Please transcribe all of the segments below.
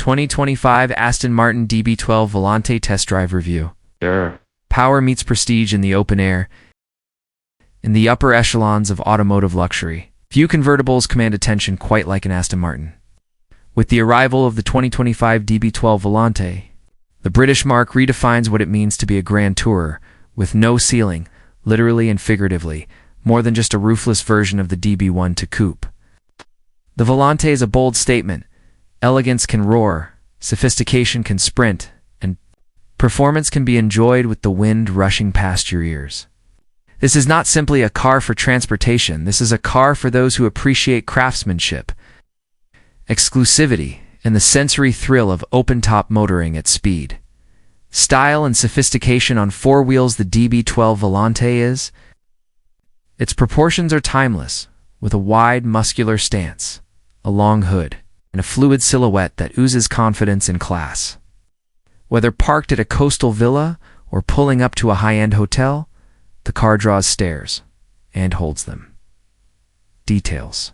2025 Aston Martin DB12 Volante test drive review. Sure. Power meets prestige in the open air. In the upper echelons of automotive luxury, few convertibles command attention quite like an Aston Martin. With the arrival of the 2025 DB12 Volante, the British marque redefines what it means to be a grand tourer, with no ceiling, literally and figuratively, more than just a roofless version of the DB12 coupe. The Volante is a bold statement. Elegance can roar, sophistication can sprint, and performance can be enjoyed with the wind rushing past your ears. This is not simply a car for transportation, this is a car for those who appreciate craftsmanship, exclusivity, and the sensory thrill of open-top motoring at speed. Style and sophistication on four wheels the DB12 Volante is. Its proportions are timeless, with a wide, muscular stance, a long hood, and a fluid silhouette that oozes confidence and class. Whether parked at a coastal villa or pulling up to a high-end hotel, the car draws stares and holds them. Details,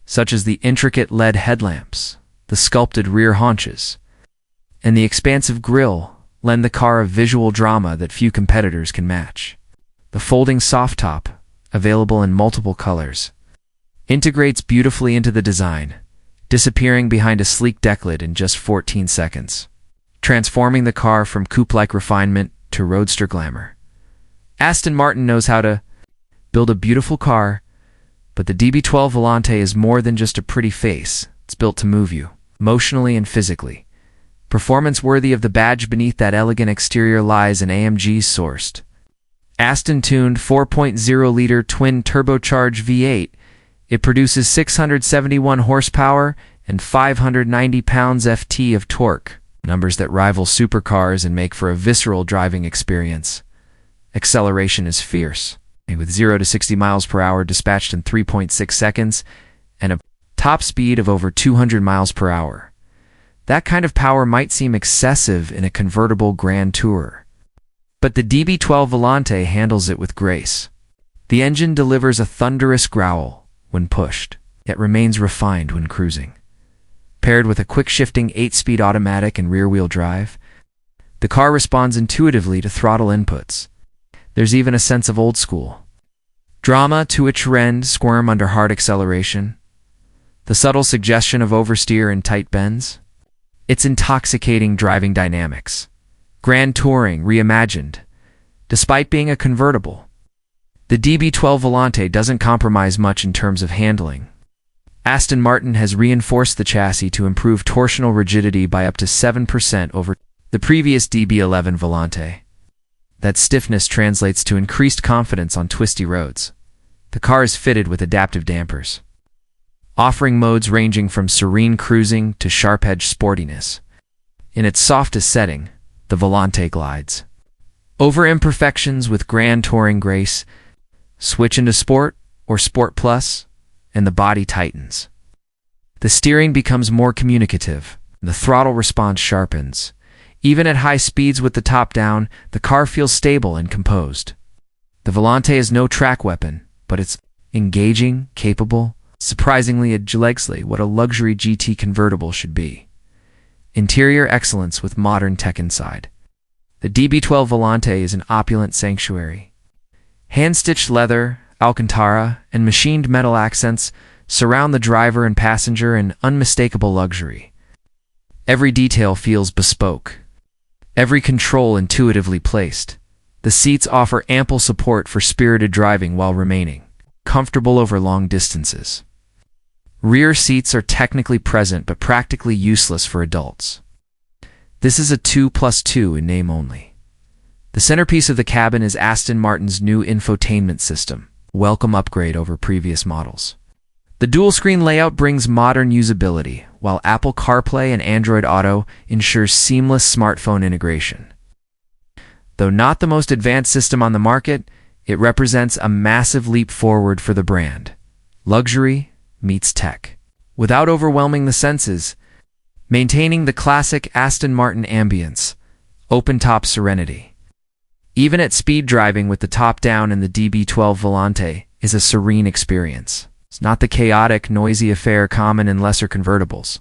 such as the intricate LED headlamps, the sculpted rear haunches, and the expansive grille, lend the car a visual drama that few competitors can match. The folding soft top, available in multiple colors, integrates beautifully into the design, disappearing behind a sleek deck lid in just 14 seconds, transforming the car from coupe-like refinement to roadster glamour. Aston Martin knows how to build a beautiful car, but the DB12 Volante is more than just a pretty face. It's built to move you, emotionally and physically. Performance worthy of the badge beneath that elegant exterior lies an AMG's sourced Aston-tuned 4.0-liter twin-turbocharged V8. It produces 671 horsepower and 590 pounds-ft of torque, numbers that rival supercars and make for a visceral driving experience. Acceleration is fierce, with 0 to 60 miles per hour dispatched in 3.6 seconds and a top speed of over 200 miles per hour. That kind of power might seem excessive in a convertible grand tourer, but the DB12 Volante handles it with grace. The engine delivers a thunderous growl when pushed, yet remains refined when cruising. Paired with a quick-shifting 8-speed automatic and rear-wheel drive, the car responds intuitively to throttle inputs. There's even a sense of old school drama to its rend squirm under hard acceleration, the subtle suggestion of oversteer in tight bends. It's intoxicating driving dynamics. Grand touring reimagined. Despite being a convertible, the DB12 Volante doesn't compromise much in terms of handling. Aston Martin has reinforced the chassis to improve torsional rigidity by up to 7% over the previous DB11 Volante. That stiffness translates to increased confidence on twisty roads. The car is fitted with adaptive dampers, offering modes ranging from serene cruising to sharp-edged sportiness. In its softest setting, the Volante glides over imperfections with grand touring grace. Switch into Sport or Sport Plus, and the body tightens. The steering becomes more communicative, the throttle response sharpens. Even at high speeds with the top down, the car feels stable and composed. The Volante is no track weapon, but it's engaging, capable, surprisingly agilely what a luxury GT convertible should be. Interior excellence with modern tech inside. The DB12 Volante is an opulent sanctuary. Hand-stitched leather, Alcantara, and machined metal accents surround the driver and passenger in unmistakable luxury. Every detail feels bespoke. Every control intuitively placed. The seats offer ample support for spirited driving while remaining comfortable over long distances. Rear seats are technically present but practically useless for adults. This is a 2+2 in name only. The centerpiece of the cabin is Aston Martin's new infotainment system, welcome upgrade over previous models. The dual-screen layout brings modern usability, while Apple CarPlay and Android Auto ensures seamless smartphone integration. Though not the most advanced system on the market, it represents a massive leap forward for the brand. Luxury meets tech, without overwhelming the senses, maintaining the classic Aston Martin ambience, open-top serenity. Even at speed driving with the top down in the DB12 Volante is a serene experience. It's not the chaotic, noisy affair common in lesser convertibles.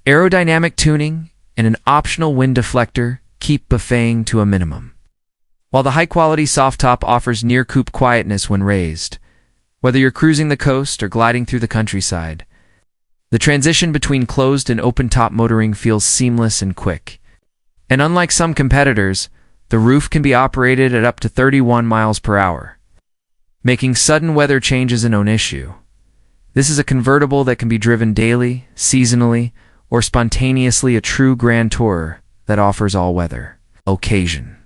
Aerodynamic tuning and an optional wind deflector keep buffeting to a minimum, while the high-quality soft top offers near-coupe quietness when raised. Whether you're cruising the coast or gliding through the countryside, the transition between closed and open-top motoring feels seamless and quick. And unlike some competitors, the roof can be operated at up to 31 miles per hour, making sudden weather changes a known issue. This is a convertible that can be driven daily, seasonally, or spontaneously, a true grand tourer that offers all weather occasion.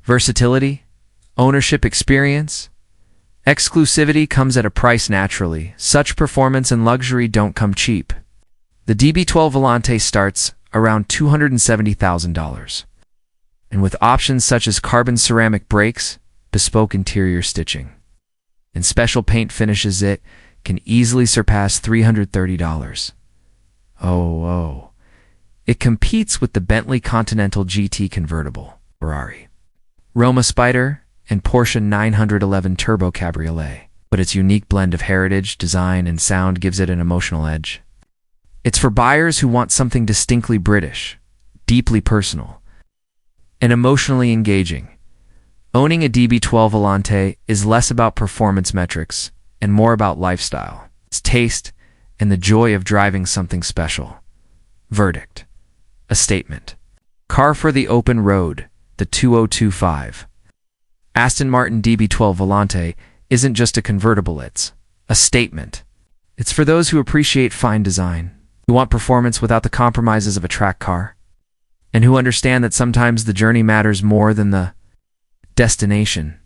Versatility, ownership experience, exclusivity comes at a price naturally. Such performance and luxury don't come cheap. The DB12 Volante starts around $270,000. And with options such as carbon ceramic brakes, bespoke interior stitching, and special paint finishes, it can easily surpass $330. Oh. It competes with the Bentley Continental GT convertible, Ferrari, Roma Spider, and Porsche 911 Turbo Cabriolet. But its unique blend of heritage, design, and sound gives it an emotional edge. It's for buyers who want something distinctly British, deeply personal, and emotionally engaging. Owning a DB12 Volante is less about performance metrics and more about lifestyle. It's taste and the joy of driving something special. Verdict: a statement. Car for the open road, the 2025. Aston Martin DB12 Volante isn't just a convertible, it's a statement. It's for those who appreciate fine design, who want performance without the compromises of a track car, and who understand that sometimes the journey matters more than the destination.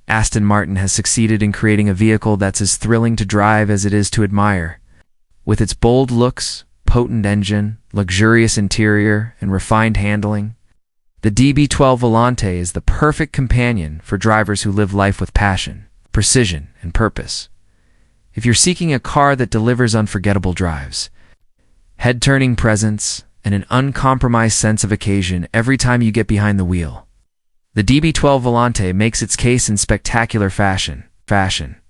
Aston Martin has succeeded in creating a vehicle that's as thrilling to drive as it is to admire. With its bold looks, potent engine, luxurious interior, and refined handling, the DB12 Volante is the perfect companion for drivers who live life with passion, precision, and purpose. If you're seeking a car that delivers unforgettable drives, head-turning presence, and an uncompromised sense of occasion every time you get behind the wheel, the DB12 Volante makes its case in spectacular fashion.